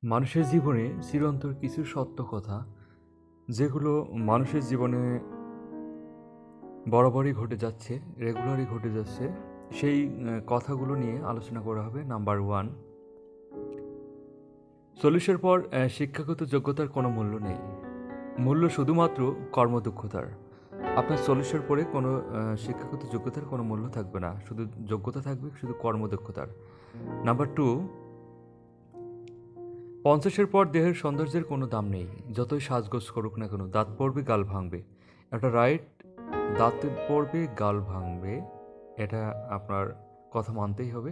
মানুষের জীবনে চিরন্তর কিছু সত্য কথা যেগুলো মানুষের জীবনে বরাবরই ঘটে যাচ্ছে, রেগুলারই ঘটে যাচ্ছে। সেই কথাগুলো নিয়ে আলোচনা করা হবে। নাম্বার 1, চল্লিশের পর শিক্ষাগত যোগ্যতার কোনো মূল্য নেই। মূল্য শুধুমাত্র কর্মদক্ষতার। আপনার 40-এর পরে কোনো শিক্ষাগত যোগ্যতার কোনো মূল্য থাকবে না। শুধু যোগ্যতা থাকবে, শুধু কর্মদক্ষতার। নাম্বার 2, 50-এর পর দেহের সৌন্দর্যের কোনো দাম নেই। যতই সাজগোজ করুক না কেন, দাঁত পড়বে, গাল ভাঙবে। এটা রাইট, দাঁত পড়বে, গাল ভাঙবে। এটা আপনার কথা মানতেই হবে।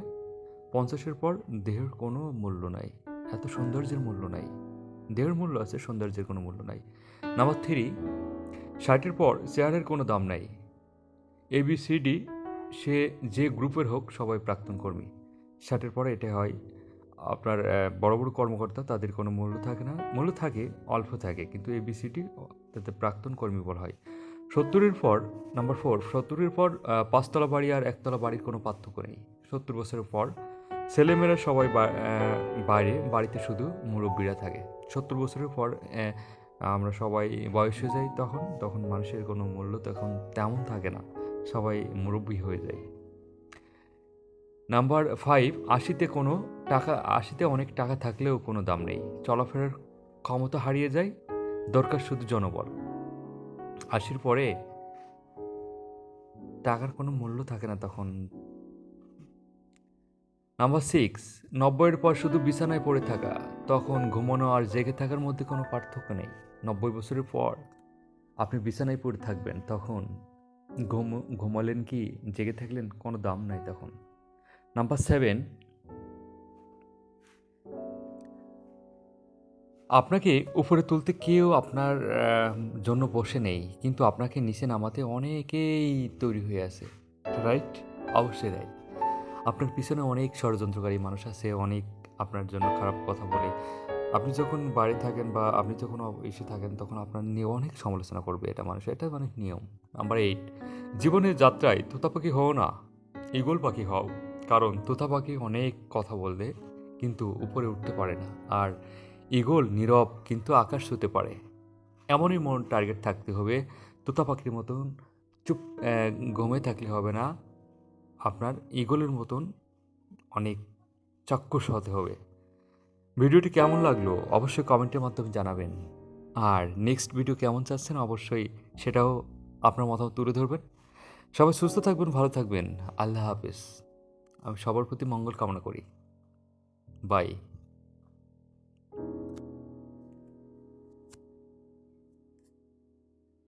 50-এর পর দেহের কোনো মূল্য নাই। এত সৌন্দর্যের মূল্য নাই। দেহের মূল্য আছে, সৌন্দর্যের কোনো মূল্য নাই। নাম্বার 3, 60-এর পর চেয়ারের কোনো দাম নাই। ABCD, সে যে গ্রুপের হোক, সবাই প্রাক্তন কর্মী। 60-এর পরে এটা হয়। আপনার বড় বড় কর্মকর্তা, তাদের কোনো মূল্য থাকে না। মূল্য থাকে, অল্প থাকে, কিন্তু ABCD তাতে প্রাক্তন কর্মী বলা হয়। 70-এর পর, নাম্বার 4, 70-এর পর 5 তলা বাড়ি আর 1 তলা বাড়ির কোনো পার্থক্য নেই। 70 বছরের পর ছেলেমেয়েরা সবাই বাইরে, বাড়িতে শুধু মুরব্বীরা থাকে। 70 বছরের পর আমরা সবাই বয়স হয়ে যাই, তখন মানুষের কোনো মূল্য তখন তেমন থাকে না, সবাই মুরব্বী হয়ে যায়। নাম্বার 5, 80-তে অনেক টাকা থাকলেও কোনো দাম নেই। চলাফেরার ক্ষমতা হারিয়ে যায়, দরকার শুধু জনবল। 80-র পরে টাকার কোনো মূল্য থাকে না তখন। নাম্বার 6, 90-এর পর শুধু বিছানায় পড়ে থাকা। তখন ঘুমানো আর জেগে থাকার মধ্যে কোনো পার্থক্য নেই। 90 বছরের পর আপনি বিছানায় পড়ে থাকবেন, তখন ঘুমালেন কি জেগে থাকলেন কোনো দাম নাই তখন। নাম্বার 7, আপনাকে উপরে তুলতে কেউ আপনার জন্য বসে নেই, কিন্তু আপনাকে নিচে নামাতে অনেকেই তৈরি হয়ে আছে। রাইট? অবশ্যই রাইট। আপনার পিছনে অনেক ষড়যন্ত্রকারী মানুষ আছে, অনেক আপনার জন্য খারাপ কথা বলে। আপনি যখন বাইরে থাকেন বা আপনি যখন এসে থাকেন, তখন আপনার নিয়ে অনেক সমালোচনা করবে, এটা মানুষ, এটা মানে নিয়ম। নাম্বার 8, জীবনের যাত্রায় তোতা পাখি হও না, ঈগল পাখি হও। কারণ তোতা পাখি অনেক কথা বলবে, কিন্তু উপরে উঠতে পারে না। আর ঈগল নীরব, কিন্তু আকাশ ছুঁতে পারে। এমনই টার্গেট থাকতে হবে। তোতা পাখির মতন চুপ ঘুমিয়ে থাকলে হবে না। আপনার ঈগলের মতন অনেক চাক্ষুষ হতে হবে। ভিডিওটি কেমন লাগলো অবশ্যই কমেন্টের মাধ্যমে জানাবেন। আর নেক্সট ভিডিও কেমন চাচ্ছেন অবশ্যই সেটাও আপনার মতামত তুলে ধরবেন। সবাই সুস্থ থাকবেন, ভালো থাকবেন। আল্লাহ হাফেজ। আমি সবার প্রতি মঙ্গল কামনা করি। বাই।